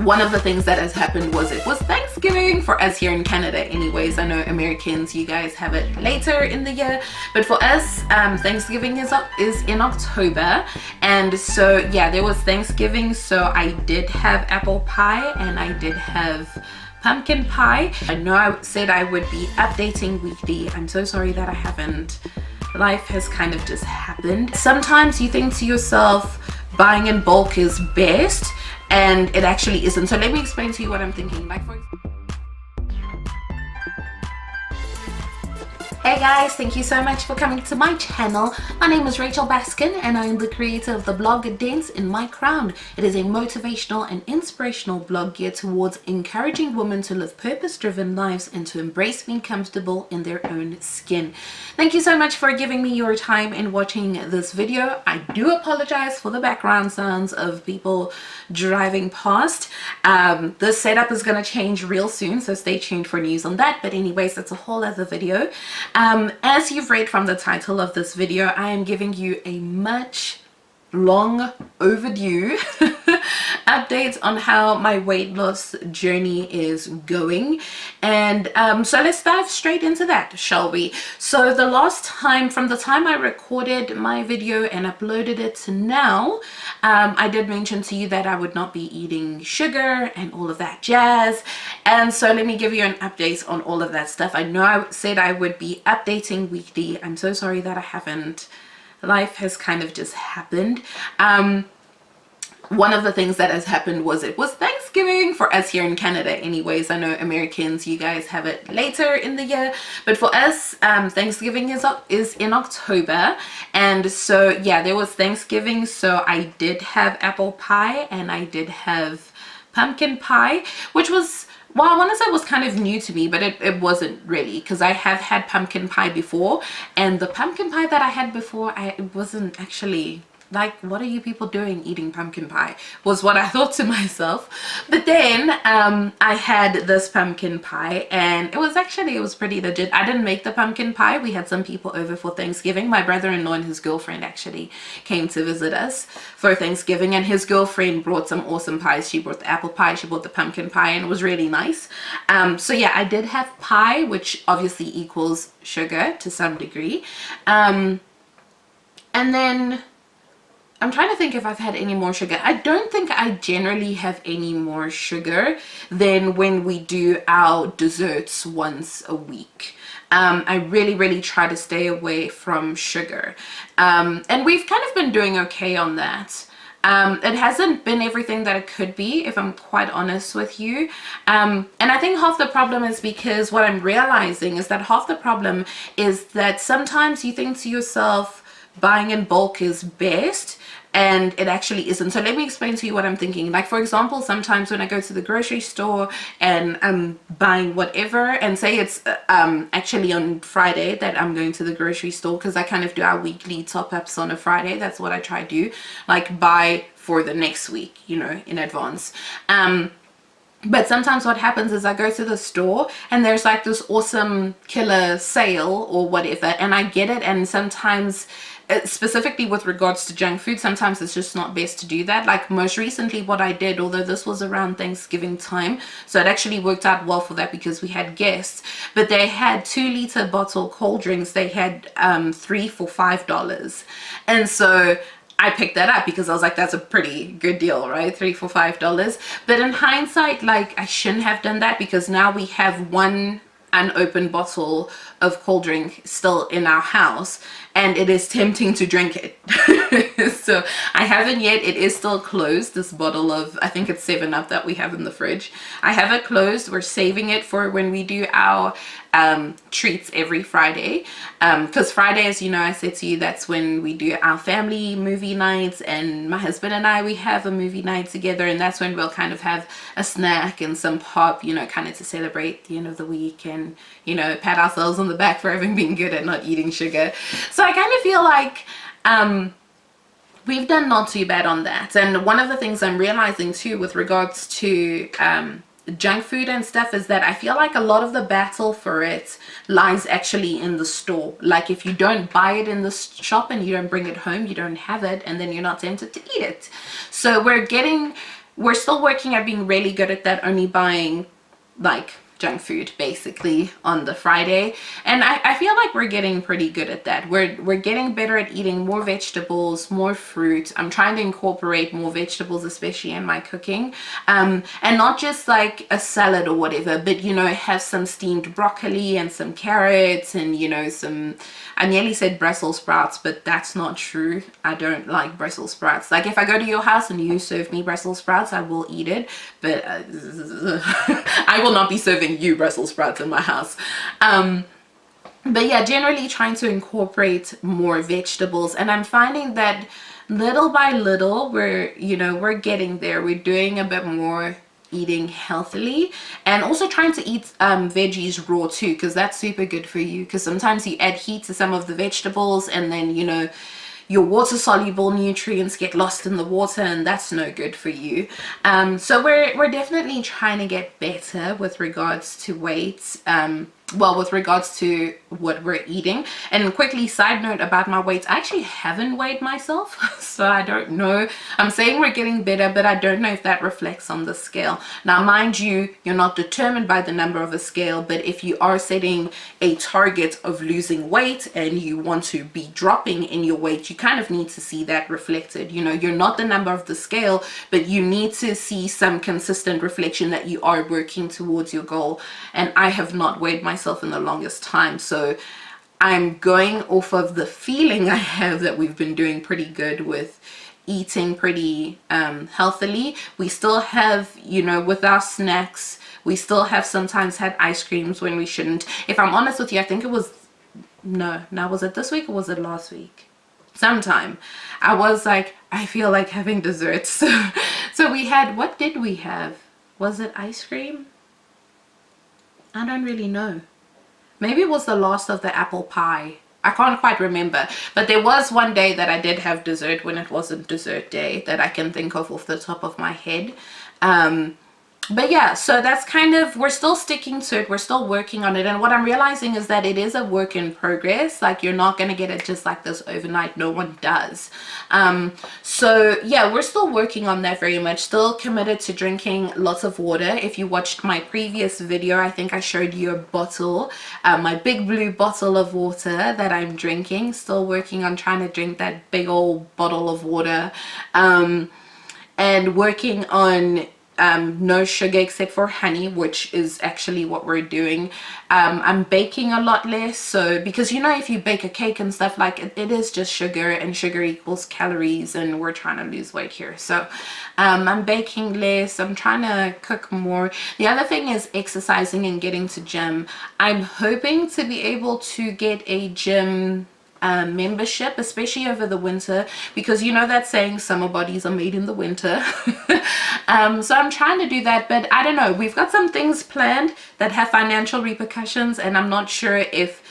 one of the things that has happened was it was Thanksgiving for us here in Canada anyways. I know Americans, you guys have it later in the year, but for us Thanksgiving is in October. And so yeah, there was Thanksgiving, so I did have apple pie and I did have pumpkin pie. I know I said I would be updating weekly. I'm so sorry that I haven't. Life has kind of just happened. Sometimes you think to yourself buying in bulk is best, and it actually isn't. So let me explain to you what I'm thinking. Like, for example, hey guys, thank you so much for coming to my channel. My name is Rachel Baskin and I am the creator of the blog Dance in My Crown. It is a motivational and inspirational blog geared towards encouraging women to live purpose-driven lives and to embrace being comfortable in their own skin. Thank you so much for giving me your time and watching this video. I do apologize for the background sounds of people driving past. This setup is going to change real soon, so stay tuned for news on that. But anyways, that's a whole other video. As you've read from the title of this video, I am giving you a much long overdue update on how my weight loss journey is going. And so let's dive straight into that, shall we? So the last time, from the time I recorded my video and uploaded it to now, I did mention to you that I would not be eating sugar and all of that jazz. And so let me give you an update on all of that stuff. I know I said I would be updating weekly. I'm so sorry that I haven't. Life has kind of just happened. One of the things that has happened was it was Thanksgiving for us here in Canada anyways. I know Americans, you guys have it later in the year, but for us Thanksgiving is in October. And so yeah, there was Thanksgiving, so I did have apple pie and I did have pumpkin pie, which was, well, I want to say it was kind of new to me, but it wasn't really, because I have had pumpkin pie before, and the pumpkin pie that I had before, it wasn't actually, like, what are you people doing eating pumpkin pie, was what I thought to myself. But then I had this pumpkin pie and it was pretty legit. I didn't make the pumpkin pie. We had some people over for Thanksgiving. My brother-in-law and his girlfriend actually came to visit us for Thanksgiving, and his girlfriend brought some awesome pies. She brought the apple pie, she brought the pumpkin pie, and it was really nice. So yeah, I did have pie, which obviously equals sugar to some degree. And then I'm trying to think if I've had any more sugar. I don't think I generally have any more sugar than when we do our desserts once a week. I really try to stay away from sugar. And we've kind of been doing okay on that. It hasn't been everything that it could be, if I'm quite honest with you. And I think half the problem is because what I'm realizing is that half the problem is that sometimes you think to yourself, buying in bulk is best, and it actually isn't. So let me explain to you what I'm thinking. Like, for example, sometimes when I go to the grocery store and I'm buying whatever, and say it's actually on Friday that I'm going to the grocery store, because I kind of do our weekly top-ups on a Friday. That's what I try to do, like buy for the next week, you know, in advance. But sometimes what happens is I go to the store and there's like this awesome killer sale or whatever, and I get it, and sometimes specifically with regards to junk food, sometimes it's just not best to do that. Like most recently what I did, although this was around Thanksgiving time, so it actually worked out well for that because we had guests, but they had 2-liter bottle cold drinks. They had 3 for $5, and so I picked that up because I was like, that's a pretty good deal, right? 3 for $5. But in hindsight, like, I shouldn't have done that, because now we have one unopened bottle of cold drink still in our house, and it is tempting to drink it. So I haven't yet. It is still closed, this bottle of, I think it's 7-Up that we have in the fridge. I have it closed. We're saving it for when we do our treats every Friday, because Friday, as you know, I said to you, that's when we do our family movie nights, and my husband and I, we have a movie night together, and that's when we'll kind of have a snack and some pop, you know, kind of to celebrate the end of the week, and, you know, pat ourselves on the back for having been good at not eating sugar. So I kind of feel like we've done not too bad on that. And one of the things I'm realizing too with regards to junk food and stuff is that I feel like a lot of the battle for it lies actually in the store. Like, if you don't buy it in the shop and you don't bring it home, you don't have it, and then you're not tempted to eat it. So we're getting we're still working at being really good at that, only buying like junk food basically on the Friday, and I feel like we're getting pretty good at that. We're getting better at eating more vegetables, more fruit. I'm trying to incorporate more vegetables, especially in my cooking, and not just like a salad or whatever, but you know, have some steamed broccoli and some carrots and, you know, some, I nearly said Brussels sprouts, but that's not true. I don't like Brussels sprouts. Like if I go to your house and you serve me Brussels sprouts, I will eat it, but I will not be serving you Brussels sprouts in my house. But yeah, generally trying to incorporate more vegetables, and I'm finding that little by little we're getting there. We're doing a bit more eating healthily, and also trying to eat veggies raw too, because that's super good for you, because sometimes you add heat to some of the vegetables and then, you know, your water soluble nutrients get lost in the water, and that's no good for you. So we're definitely trying to get better with regards to weight, well, with regards to what we're eating. And quickly, side note about my weight, I actually haven't weighed myself, so I don't know. I'm saying we're getting better, but I don't know if that reflects on the scale. Now mind you, you're not determined by the number of a scale, but if you are setting a target of losing weight and you want to be dropping in your weight, you kind of need to see that reflected. You know, you're not the number of the scale, but you need to see some consistent reflection that you are working towards your goal. And I have not weighed myself in the longest time, so I'm going off of the feeling I have that we've been doing pretty good with eating pretty healthily. We still have, you know, with our snacks, we still have sometimes had ice creams when we shouldn't. If I'm honest with you, I think it was, no, now was it this week or was it last week? Sometime I was like, I feel like having desserts. So we had, what did we have? Was it ice cream? I don't really know. Maybe it was the last of the apple pie. I can't quite remember. But there was one day that I did have dessert when it wasn't dessert day that I can think of off the top of my head. But yeah, so that's kind of, we're still sticking to it. We're still working on it. And what I'm realizing is that it is a work in progress. Like, you're not going to get it just like this overnight. No one does. So yeah, we're still working on that very much. Still committed to drinking lots of water. If you watched my previous video, I think I showed you a bottle, my big blue bottle of water that I'm drinking. Still working on trying to drink that big old bottle of water. And working on no sugar except for honey, which is actually what we're doing. I'm baking a lot less, so because, you know, if you bake a cake and stuff, like it is just sugar, and sugar equals calories, and we're trying to lose weight here. So I'm baking less, I'm trying to cook more. The other thing is exercising and getting to gym. I'm hoping to be able to get a gym membership, especially over the winter, because you know that saying, summer bodies are made in the winter. So I'm trying to do that, but I don't know, we've got some things planned that have financial repercussions, and I'm not sure if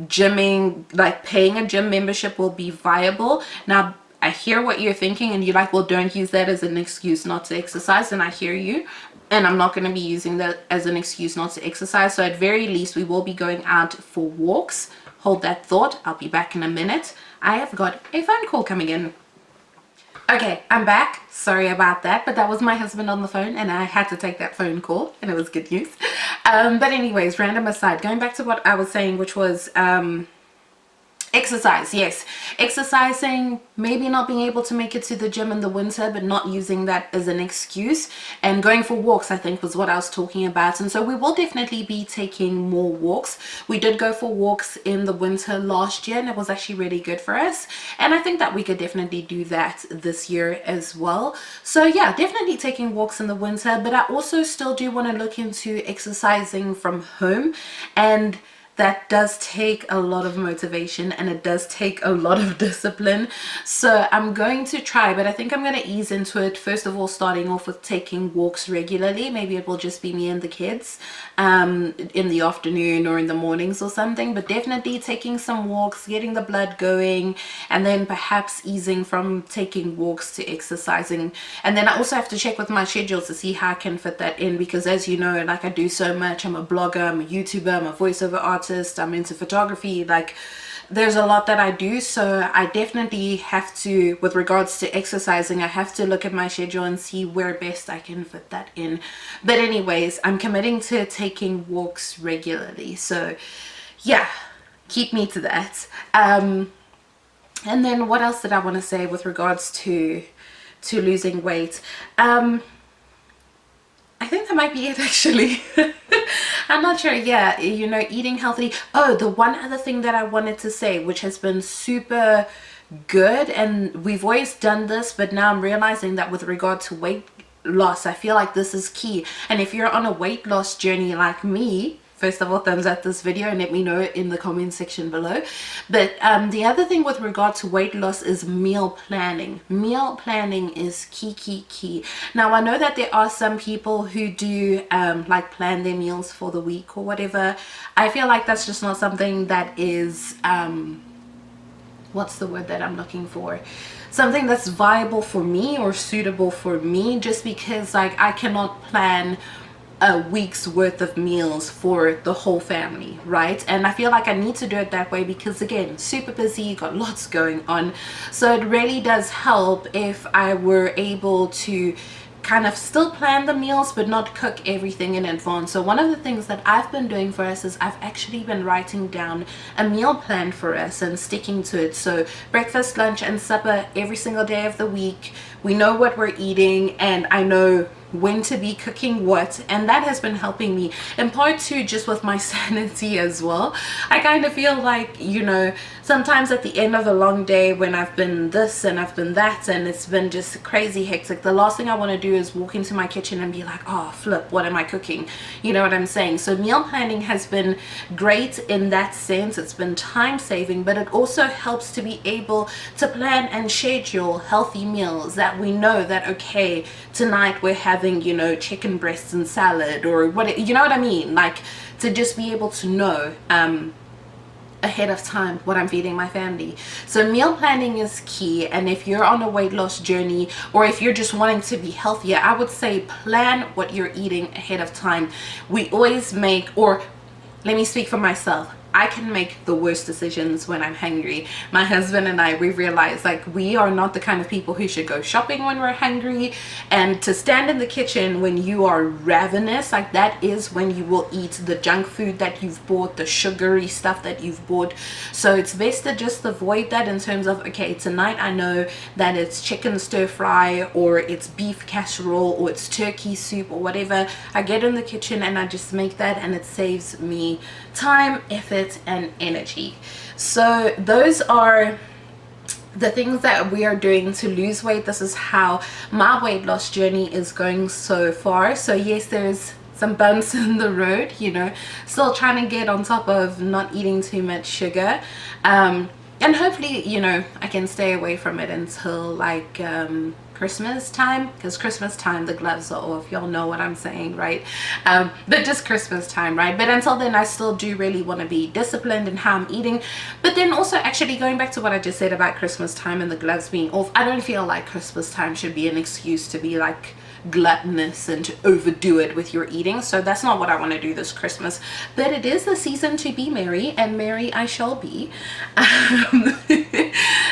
gymming, like paying a gym membership, will be viable. Now I hear what you're thinking, and you're like, well, don't use that as an excuse not to exercise, and I hear you. And I'm not going to be using that as an excuse not to exercise. So at very least, we will be going out for walks. Hold that thought, I'll be back in a minute. I have got a phone call coming in. Okay, I'm back. Sorry about that, but that was my husband on the phone, and I had to take that phone call, and it was good news. But anyways, random aside, going back to what I was saying, which was exercise. Yes, exercising, maybe not being able to make it to the gym in the winter, but not using that as an excuse, and going for walks, I think, was what I was talking about. And so we will definitely be taking more walks. We did go for walks in the winter last year, and it was actually really good for us, and I think that we could definitely do that this year as well. So yeah, definitely taking walks in the winter, but I also still do want to look into exercising from home, and that does take a lot of motivation, and it does take a lot of discipline. So I'm going to try, but I think I'm going to ease into it. First of all, starting off with taking walks regularly. Maybe it will just be me and the kids in the afternoon or in the mornings or something, but definitely taking some walks, getting the blood going, and then perhaps easing from taking walks to exercising. And then I also have to check with my schedule to see how I can fit that in, because as you know, like, I do so much. I'm a blogger, I'm a YouTuber, I'm a voiceover artist, I'm into photography. Like, there's a lot that I do, so I definitely have to, with regards to exercising, I have to look at my schedule and see where best I can fit that in. But anyways, I'm committing to taking walks regularly, so yeah, keep me to that. And then what else did I want to say with regards to losing weight? I think that might be it, actually. I'm not sure. Yeah, you know, eating healthy. Oh, the one other thing that I wanted to say, which has been super good, and we've always done this, but now I'm realizing that with regard to weight loss, I feel like this is key. And if you're on a weight loss journey like me, first of all, thumbs up this video and let me know in the comment section below. But the other thing with regard to weight loss is meal planning. Meal planning is key. Now, I know that there are some people who do like plan their meals for the week or whatever. I feel like that's just not something that is what's the word that I'm looking for? Something that's viable for me or suitable for me, just because like I cannot plan a week's worth of meals for the whole family, right? And I feel like I need to do it that way because, again, super busy, got lots going on. So it really does help if I were able to kind of still plan the meals but not cook everything in advance. So one of the things that I've been doing for us is I've actually been writing down a meal plan for us and sticking to it. So breakfast, lunch and supper every single day of the week. We know what we're eating and I know when to be cooking what, and that has been helping me in part too, just with my sanity as well. I kind of feel like, you know, sometimes at the end of a long day when I've been this and I've been that and it's been just crazy hectic, the last thing I want to do is walk into my kitchen and be like, oh flip, what am I cooking? You know what I'm saying? So meal planning has been great in that sense. It's been time saving, but it also helps to be able to plan and schedule healthy meals that we know that, okay, tonight we're having, you know, chicken breasts and salad or what, you know what I mean? Like, to just be able to know ahead of time what I'm feeding my family. So meal planning is key. And if you're on a weight loss journey or if you're just wanting to be healthier, I would say plan what you're eating ahead of time. We always make, or let me speak for myself, I can make the worst decisions when I'm hungry. My husband and I, we realize like we are not the kind of people who should go shopping when we're hungry, and to stand in the kitchen when you are ravenous, like that is when you will eat the junk food that you've bought, the sugary stuff that you've bought. So it's best to just avoid that in terms of, okay, tonight I know that it's chicken stir fry or it's beef casserole or it's turkey soup or whatever. I get in the kitchen and I just make that, and it saves me time, effort and energy. So those are the things that we are doing to lose weight. This is how my weight loss journey is going so far. So yes, there's some bumps in the road, you know, still trying to get on top of not eating too much sugar, and hopefully, you know, I can stay away from it until like Christmas time, because Christmas time the gloves are off, y'all know what I'm saying, right? But just Christmas time, right? But until then I still do really want to be disciplined in how I'm eating. But then also, actually going back to what I just said about Christmas time and the gloves being off, I don't feel like Christmas time should be an excuse to be like gluttonous and to overdo it with your eating. So that's not what I want to do this Christmas, but it is the season to be merry, and merry I shall be.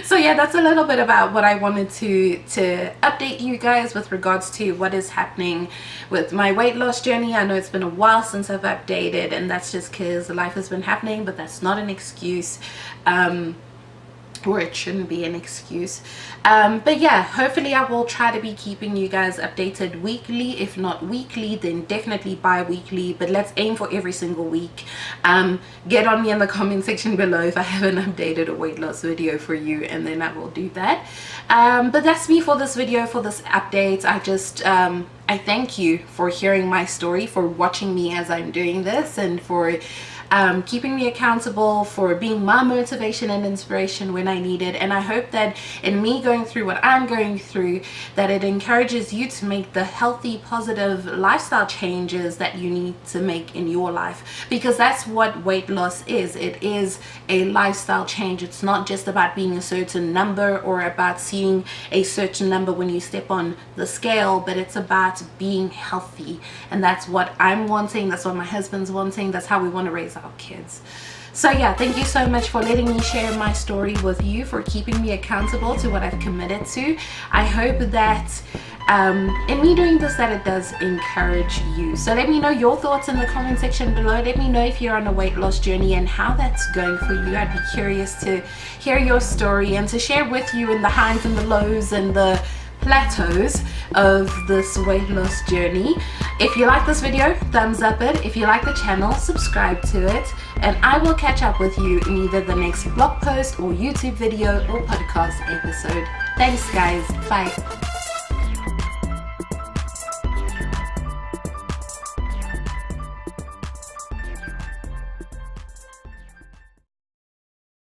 So yeah, that's a little bit about what I wanted to update you guys with regards to what is happening with my weight loss journey. I know it's been a while since I've updated, and that's just because life has been happening, but that's not an excuse. Or it shouldn't be an excuse. But yeah, hopefully I will try to be keeping you guys updated weekly. If not weekly, then definitely bi-weekly, but let's aim for every single week. Get on me in the comment section below if I haven't updated a weight loss video for you, and then I will do that. But that's me for this video, for this update. I just I thank you for hearing my story, for watching me as I'm doing this, and for keeping me accountable, for being my motivation and inspiration when I need it. And I hope that in me going through what I'm going through, that it encourages you to make the healthy, positive lifestyle changes that you need to make in your life, because that's what weight loss is. It is a lifestyle change. It's not just about being a certain number or about seeing a certain number when you step on the scale, but it's about being healthy. And that's what I'm wanting, that's what my husband's wanting, that's how we want to raise our kids. So yeah, thank you so much for letting me share my story with you, for keeping me accountable to what I've committed to. I hope that in me doing this, that it does encourage you. So let me know your thoughts in the comment section below. Let me know if you're on a weight loss journey and how that's going for you. I'd be curious to hear your story and to share with you in the highs and the lows and the plateaus of this weight loss journey. If you like this video, thumbs up it. If you like the channel, subscribe to it, and I will catch up with you in either the next blog post or YouTube video or podcast episode. Thanks guys, bye.